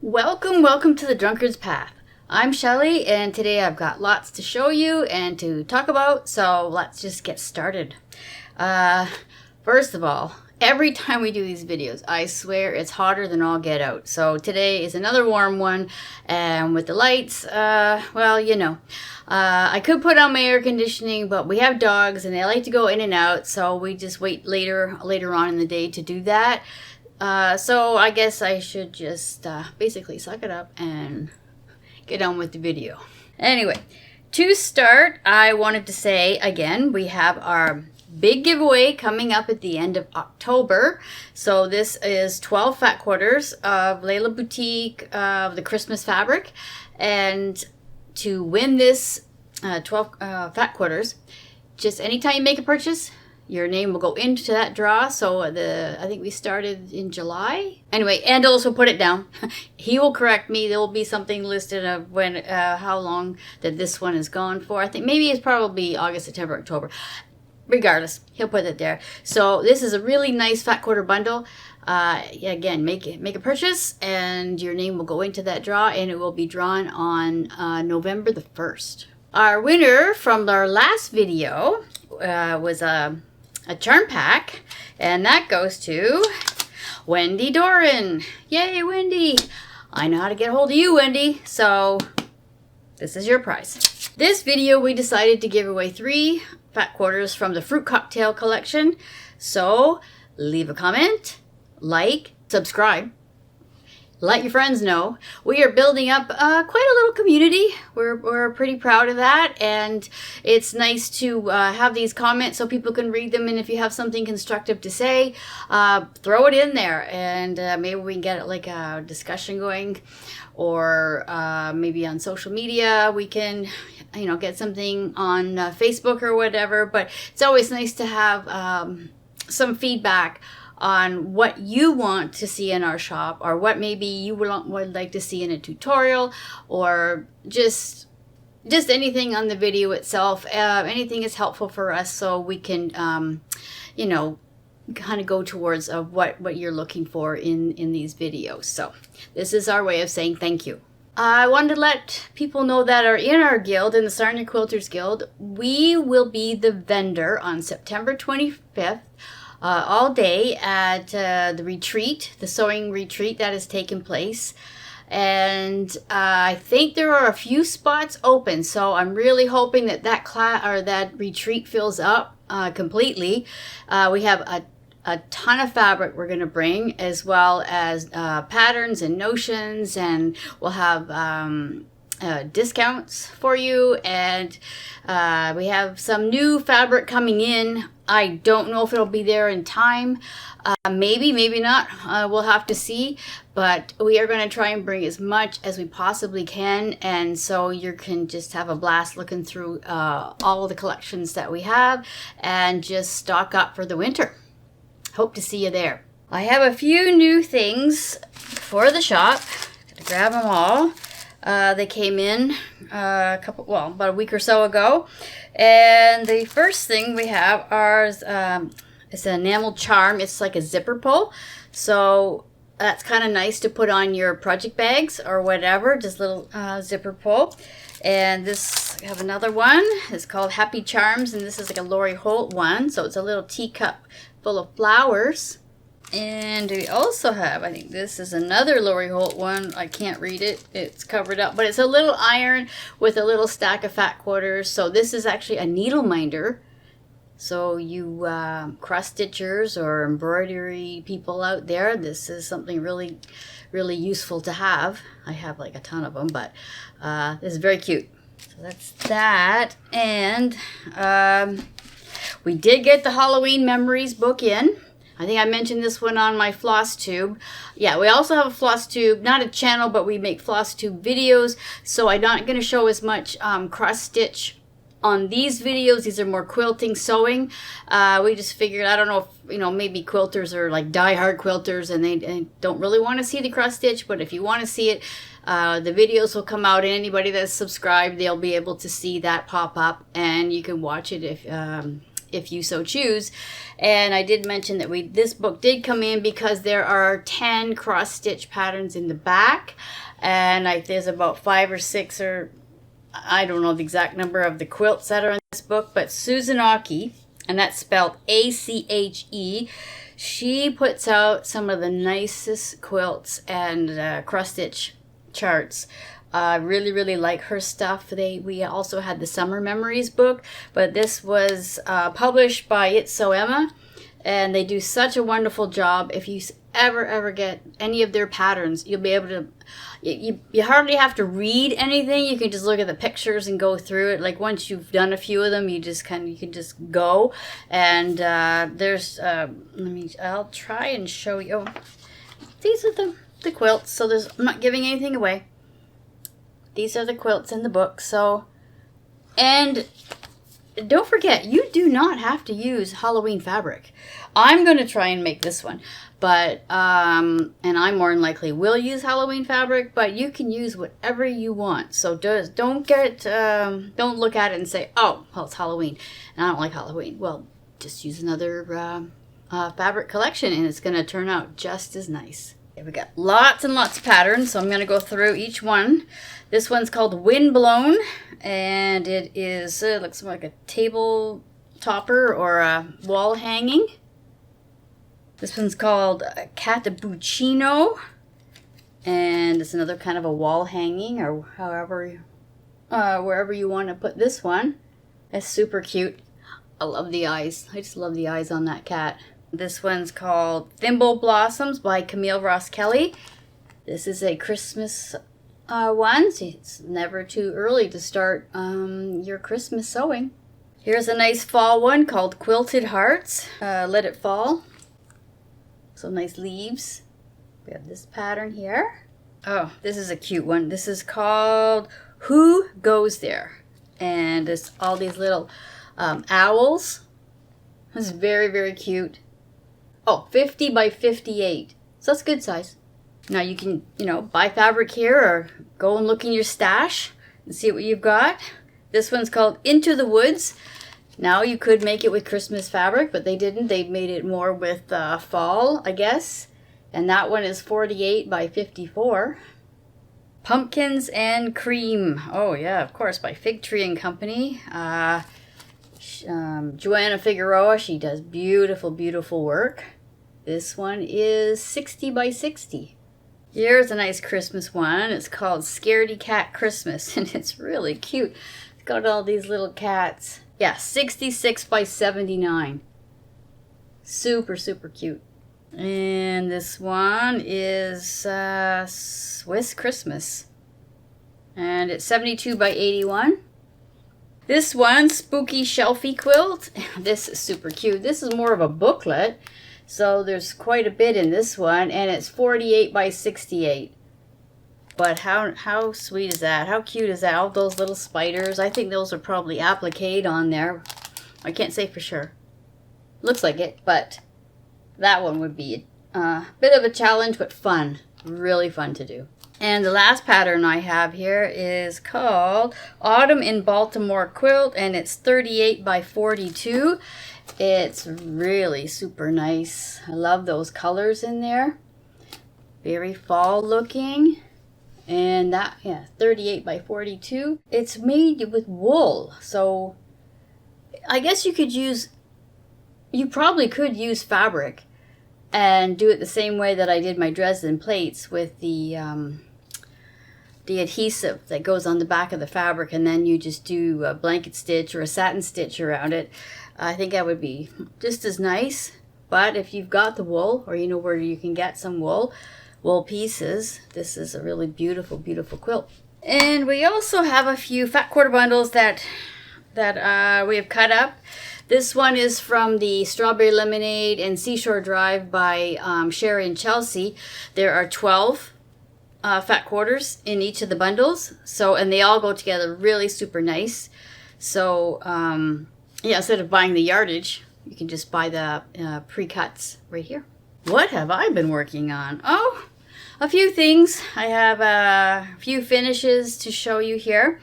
Welcome to the Drunkard's Path. I'm Shelley, and today I've got lots to show you and to talk about, so let's just get started. First of all, every time we do these videos, I swear it's hotter than all get out. So today is another warm one, and with the lights, well, you know. I could put on my air conditioning, but we have dogs and they like to go in and out, so we just wait later on in the day to do that. So I guess I should just basically suck it up and get on with the video. Anyway, to start, I wanted to say again, we have our big giveaway coming up at the end of October. So this is 12 fat quarters of Layla Boutique of the Christmas fabric. And to win this 12 fat quarters, just anytime you make a purchase, your name will go into that draw. So I think we started in July. Anyway, and also put it down. He will correct me. There will be something listed of when, how long that this one is gone for. I think maybe it's probably August, September, October. Regardless, he'll put it there. So this is a really nice fat quarter bundle. Again, make a purchase, and your name will go into that draw, and it will be drawn on November the 1st. Our winner from our last video was a charm pack, and that goes to Wendy Doran. Yay, Wendy! I know how to get a hold of you, Wendy, so this is your prize. This video we decided to give away 3 fat quarters from the Fruit Cocktail collection, so leave a comment, like, subscribe. Let your friends know. We are building up quite a little community. We're pretty proud of that, and it's nice to have these comments so people can read them, and if you have something constructive to say, throw it in there, and maybe we can get like a discussion going, or maybe on social media we can, you know, get something on Facebook or whatever. But it's always nice to have some feedback on what you want to see in our shop, or what maybe you would like to see in a tutorial, or just anything on the video itself. Anything is helpful for us, so we can you know, kind of go towards what you're looking for in these videos. So this is our way of saying thank you. I wanted to let people know that are in our guild, in the Sarnia Quilters Guild, we will be the vendor on September 25th. All day at the retreat, the sewing retreat that has taken place. And I think there are a few spots open, so I'm really hoping that that retreat fills up completely. We have a ton of fabric we're going to bring, as well as patterns and notions, and we'll have discounts for you, and we have some new fabric coming in. I don't know if it'll be there in time. Maybe not. We'll have to see. But we are going to try and bring as much as we possibly can, and so you can just have a blast looking through all of the collections that we have, and just stock up for the winter. Hope to see you there. I have a few new things for the shop. Gotta grab them all. They came in about a week or so ago, and the first thing we have is it's an enamel charm. It's like a zipper pull, so that's kind of nice to put on your project bags or whatever, just little zipper pull. And this, I have another one. It's called Happy Charms, and this is like a Lori Holt one, so it's a little teacup full of flowers. And we also have, I think this is another Lori Holt one. I can't read it. It's covered up. But it's a little iron with a little stack of fat quarters. So this is actually a needle minder. So you cross stitchers or embroidery people out there, this is something really, really useful to have. I have like a ton of them, but this is very cute. So that's that. And we did get the Halloween Memories book in. I think I mentioned this one on my floss tube. Yeah, we also have a floss tube, not a channel, but we make floss tube videos. So I'm not going to show as much cross stitch on these videos. These are more quilting, sewing. We just figured, I don't know if, you know, maybe quilters are like die-hard quilters and they don't really want to see the cross stitch, but if you want to see it, the videos will come out, and anybody that's subscribed, they'll be able to see that pop up, and you can watch it if if you so choose. And I did mention that this book did come in because there are 10 cross stitch patterns in the back, and there's about 5 or 6, or I don't know the exact number of the quilts that are in this book, but Suzanaki, and that's spelled A-C-H-E, she puts out some of the nicest quilts and cross stitch charts. I really, really like her stuff. We also had the Summer Memories book, but this was published by It's So Emma, and they do such a wonderful job. If you ever get any of their patterns, you'll be able to, you hardly have to read anything. You can just look at the pictures and go through it. Like once you've done a few of them, you can just go. And there's, I'll try and show you. These are the quilts. So I'm not giving anything away. These are the quilts in the book. So, and don't forget, you do not have to use Halloween fabric. I'm going to try and make this one, but, and I more than likely will use Halloween fabric, but you can use whatever you want. So don't look at it and say, oh, well, it's Halloween, and I don't like Halloween. Well, just use another fabric collection, and it's going to turn out just as nice. Okay, we got lots and lots of patterns, so I'm going to go through each one. This one's called Windblown, and it is, looks like a table topper or a wall hanging. This one's called Catabuccino, and it's another kind of a wall hanging, or however, wherever you want to put this one. It's super cute. I love the eyes. I just love the eyes on that cat. This one's called Thimble Blossoms by Camille Ross Kelly. This is a Christmas one. So it's never too early to start your Christmas sewing. Here's a nice fall one called Quilted Hearts. Let It Fall. Some nice leaves. We have this pattern here. Oh, this is a cute one. This is called Who Goes There? And it's all these little owls. It's very, very cute. Oh, 50 by 58. So that's good size. Now you can, buy fabric here or go and look in your stash and see what you've got. This one's called Into the Woods. Now you could make it with Christmas fabric, but they didn't. They made it more with fall, I guess. And that one is 48 by 54. Pumpkins and Cream. Oh yeah, of course, by Fig Tree and Company. Joanna Figueroa, she does beautiful, beautiful work. This one is 60 by 60. Here's a nice Christmas one. It's called Scaredy Cat Christmas, and it's really cute. It's got all these little cats. Yeah, 66 by 79. Super, super cute. And this one is Swiss Christmas. And it's 72 by 81. This one, Spooky Shelfie Quilt. This is super cute. This is more of a booklet. So there's quite a bit in this one. And it's 48 by 68. But how sweet is that? How cute is that? All those little spiders. I think those are probably appliqued on there. I can't say for sure. Looks like it, but that one would be a bit of a challenge, but fun. Really fun to do. And the last pattern I have here is called Autumn in Baltimore Quilt, and it's 38 by 42. It's really super nice. I love those colors in there. Very fall looking. And that, 38 by 42. It's made with wool. So I guess you probably could use fabric and do it the same way that I did my Dresden plates with the adhesive that goes on the back of the fabric, and then you just do a blanket stitch or a satin stitch around it. I think that would be just as nice. But if you've got the wool, or you know where you can get some wool pieces, this is a really beautiful, beautiful quilt. And we also have a few fat quarter bundles that we have cut up. This one is from the Strawberry Lemonade and Seashore Drive by Sherry and Chelsea. There are 12 fat quarters in each of the bundles. So, and they all go together really super nice. So, instead of buying the yardage, you can just buy the pre-cuts right here. What have I been working on? Oh, a few things. I have a few finishes to show you here.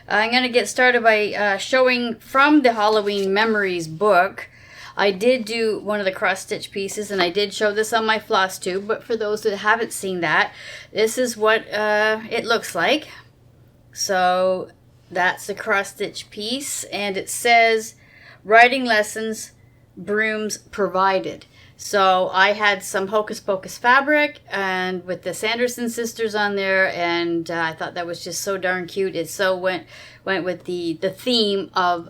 I'm going to get started by showing from the Halloween Memories book. I did do one of the cross-stitch pieces, and I did show this on my floss tube, but for those that haven't seen that, this is what it looks like. So that's the cross-stitch piece, and it says, writing lessons, brooms provided. So I had some Hocus Pocus fabric and with the Sanderson sisters on there, and I thought that was just so darn cute. It so went with the theme of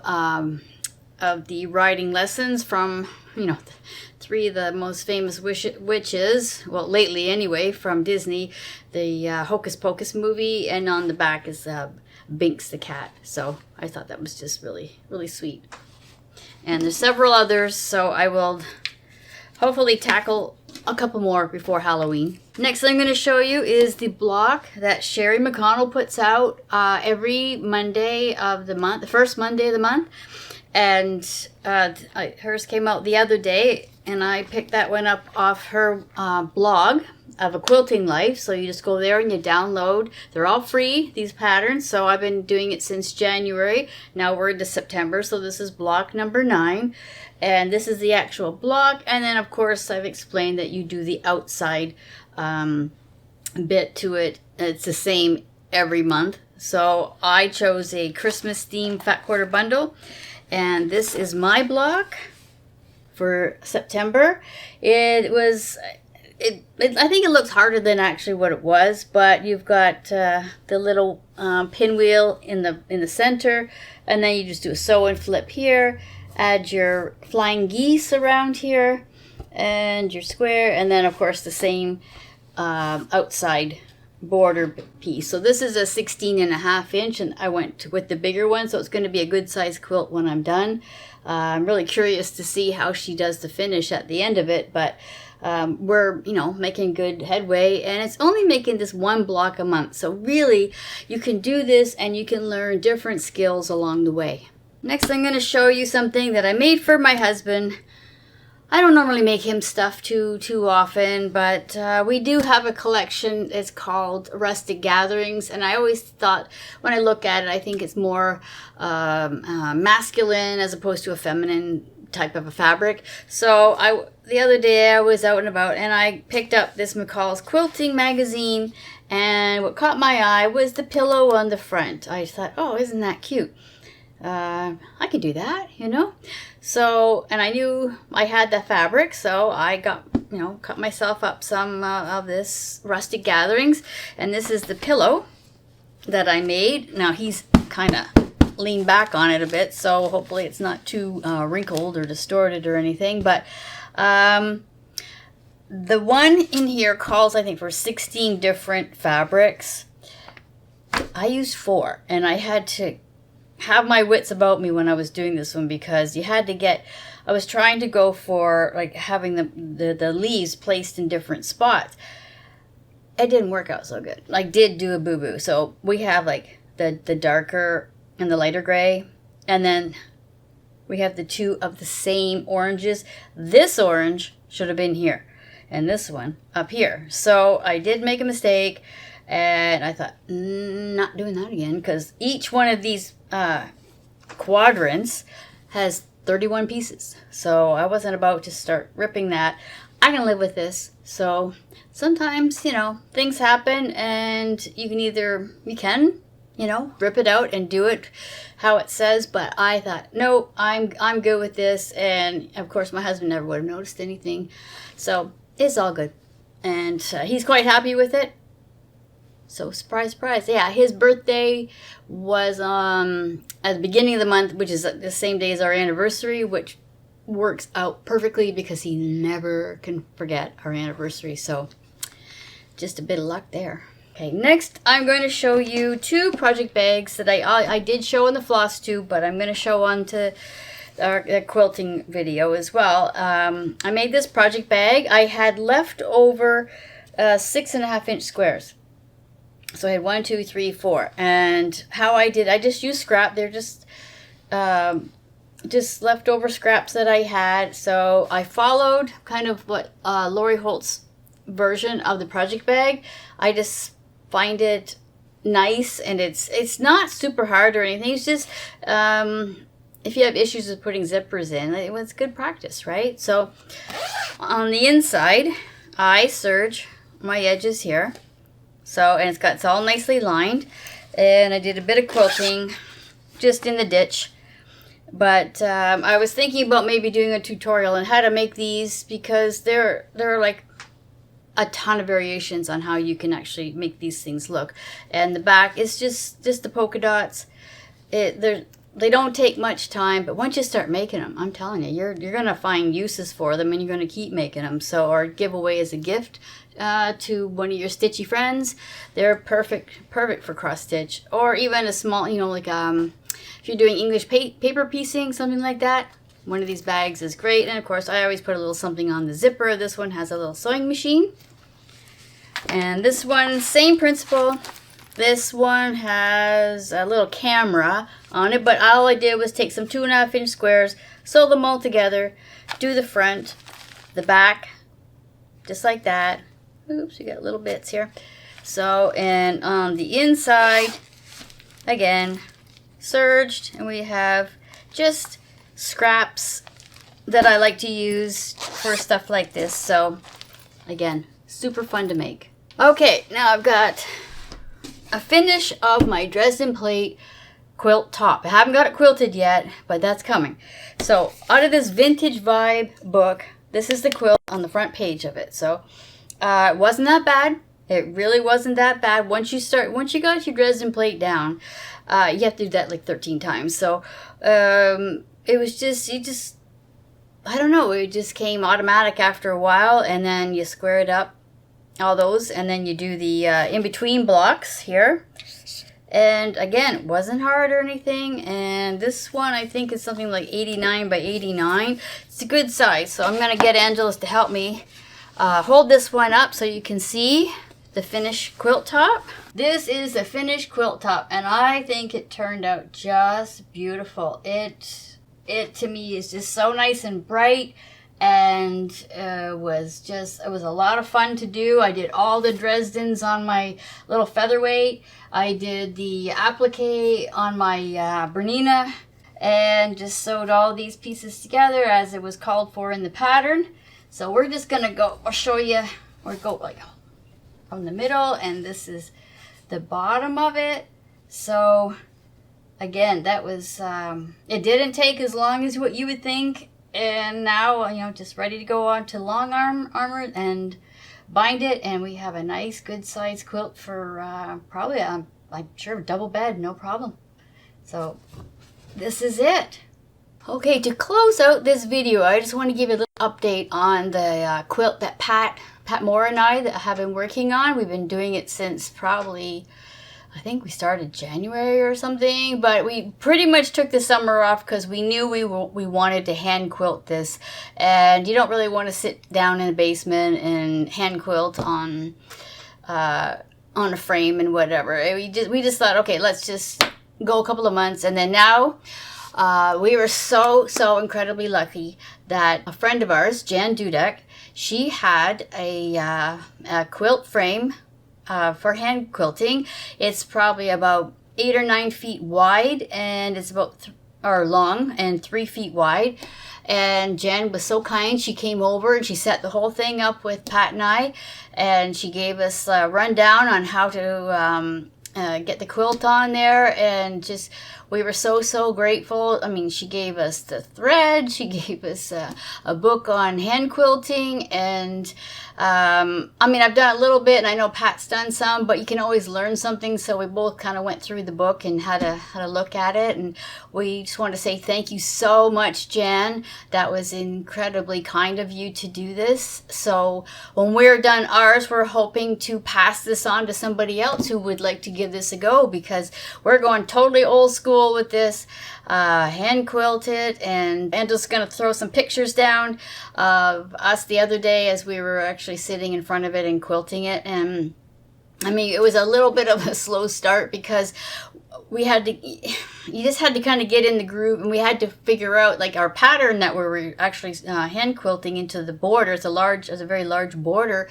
the writing lessons from, you know, three of the most famous witches, well, lately anyway, from Disney, the Hocus Pocus movie, and on the back is Binks the cat. So I thought that was just really, really sweet. And there's several others, so I will hopefully tackle a couple more before Halloween. Next thing I'm going to show you is the block that Sherry McConnell puts out every Monday of the month, the first Monday of the month. And hers came out the other day, and I picked that one up off her blog of A Quilting Life. So you just go there and you download. They're all free, these patterns. So I've been doing it since January. Now we're into September, so this is block number 9. And this is the actual block. And then, of course, I've explained that you do the outside bit to it. It's the same every month. So I chose a Christmas theme fat quarter bundle. And this is my block for September. I think it looks harder than actually what it was, but you've got the little pinwheel in the center, and then you just do a sew and flip here, add your flying geese around here, and your square, and then of course the same outside border piece. So this is a 16.5 inch, and I went with the bigger one, so it's going to be a good size quilt when I'm done. I'm really curious to see how she does the finish at the end of it, but we're, you know, making good headway, and it's only making this one block a month. So really, you can do this and you can learn different skills along the way. Next, I'm going to show you something that I made for my husband. I don't normally make him stuff too often, but we do have a collection. It's called Rustic Gatherings, and I always thought, when I look at it, I think it's more masculine as opposed to a feminine type of a fabric. So the other day I was out and about, and I picked up this McCall's Quilting magazine, and what caught my eye was the pillow on the front. I thought, oh, isn't that cute? I could do that, you know. So, and I knew I had the fabric, so I got, you know, cut myself up some of this Rustic Gatherings, and this is the pillow that I made. Now he's kind of leaned back on it a bit, so hopefully it's not too wrinkled or distorted or anything, but the one in here calls, I think, for 16 different fabrics. I used 4, and I had to have my wits about me when I was doing this one, because you had to get, I was trying to go for like having the leaves placed in different spots. It didn't work out so good. I did do a boo-boo. So we have like the darker and the lighter gray, and then we have the 2 of the same oranges. This orange should have been here, and this one up here. So I did make a mistake, and I thought, not doing that again, because each one of these quadrants has 31 pieces. So I wasn't about to start ripping that. I can live with this. So sometimes, you know, things happen, and you can, you know, rip it out and do it how it says. But I thought, no, I'm good with this. And of course my husband never would have noticed anything. So it's all good. And he's quite happy with it. So surprise, surprise. Yeah, his birthday was at the beginning of the month, which is the same day as our anniversary, which works out perfectly because he never can forget our anniversary. So just a bit of luck there. Okay, next I'm going to show you 2 project bags that I did show in the floss tube, but I'm going to show on to our quilting video as well. I made this project bag. I had left over 6.5 inch squares. So I had 1, 2, 3, 4, and how I did, I just used scrap. They're just leftover scraps that I had. So I followed kind of what Lori Holt's version of the project bag. I just find it nice, and it's not super hard or anything. It's just if you have issues with putting zippers in, it was good practice, right? So on the inside, I serge my edges here. So, and it's all nicely lined, and I did a bit of quilting just in the ditch. But I was thinking about maybe doing a tutorial on how to make these, because there are like a ton of variations on how you can actually make these things look. And the back is just the polka dots. They don't take much time, but once you start making them, I'm telling you, you're gonna find uses for them, and you're gonna keep making them. So, or give away as a gift to one of your stitchy friends. They're perfect for cross stitch, or even a small, like if you're doing English paper piecing, something like that. One of these bags is great. And of course, I always put a little something on the zipper. This one has a little sewing machine, and this one, same principle. This one has a little camera on it, but all I did was take some 2.5-inch squares, sew them all together, do the front, the back, just like that. Oops, you got little bits here. So, and on the inside, again, serged, and we have just scraps that I like to use for stuff like this. So, again, super fun to make. Okay, now I've got a finish of my Dresden plate quilt top. I haven't got it quilted yet, but that's coming. So out of this Vintage Vibe book, this is the quilt on the front page of it. So it wasn't that bad. It really wasn't that bad. Once you got your Dresden plate down, you have to do that like 13 times. So it was just, I don't know, it just came automatic after a while, and then you square it up, all those, and then you do the in-between blocks here. And again, it wasn't hard or anything. And this one, I think, is something like 89 by 89. It's a good size, so I'm going to get Angeles to help me hold this one up so you can see the finished quilt top. This is the finished quilt top, and I think it turned out just beautiful. It to me is just so nice and bright. And it was a lot of fun to do. I did all the Dresdens on my little featherweight. I did the applique on my Bernina, and just sewed all these pieces together as it was called for in the pattern. So we're just gonna go, I'll show you, or go like from the middle, and this is the bottom of it. So again, that was, it didn't take as long as what you would think. And now, just ready to go on to long armor and bind it. And we have a nice, good size quilt for probably, I'm sure, double bed, no problem. So this is it. Okay, to close out this video, I just want to give you a little update on the quilt that Pat Moore and I have been working on. We've been doing it since probably, I think we started January or something, but we pretty much took the summer off because we knew we wanted to hand quilt this, and you don't really want to sit down in the basement and hand quilt on a frame and whatever. We just thought, okay, let's just go a couple of months, and then now we were so incredibly lucky that a friend of ours, Jan Dudek, she had a quilt frame for hand quilting. It's probably about 8 or 9 feet wide, and it's about long and 3 feet wide. And Jen was so kind, she came over and she set the whole thing up with Pat and I, and she gave us a rundown on how to get the quilt on there, and just we were so grateful. I mean, she gave us the thread, she gave us a book on hand quilting, and I mean, I've done a little bit, and I know Pat's done some, but you can always learn something. So we both kind of went through the book and had to look at it, and we just want to say thank you so much, Jan. That was incredibly kind of you to do this. So when we're done ours, we're hoping to pass this on to somebody else who would like to give this a go, because we're going totally old school with this, hand quilted. And just gonna throw some pictures down of us the other day as we were actually sitting in front of it and quilting it. And I mean, it was a little bit of a slow start because you just had to kind of get in the groove, and we had to figure out like our pattern that we were actually hand quilting into the border. It's a very large border.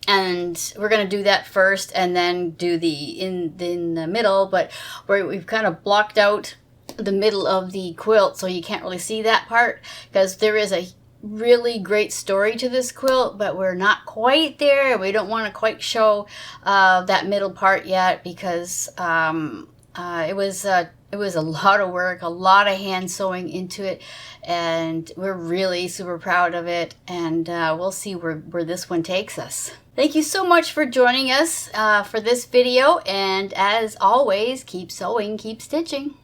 And we're going to do that first and then do the in the middle, but we've kind of blocked out the middle of the quilt so you can't really see that part, because there is a really great story to this quilt, but we're not quite there. We don't want to quite show that middle part yet, because it was a lot of work, a lot of hand sewing into it, and we're really super proud of it, and we'll see where this one takes us. Thank you so much for joining us for this video, and as always, keep sewing, keep stitching.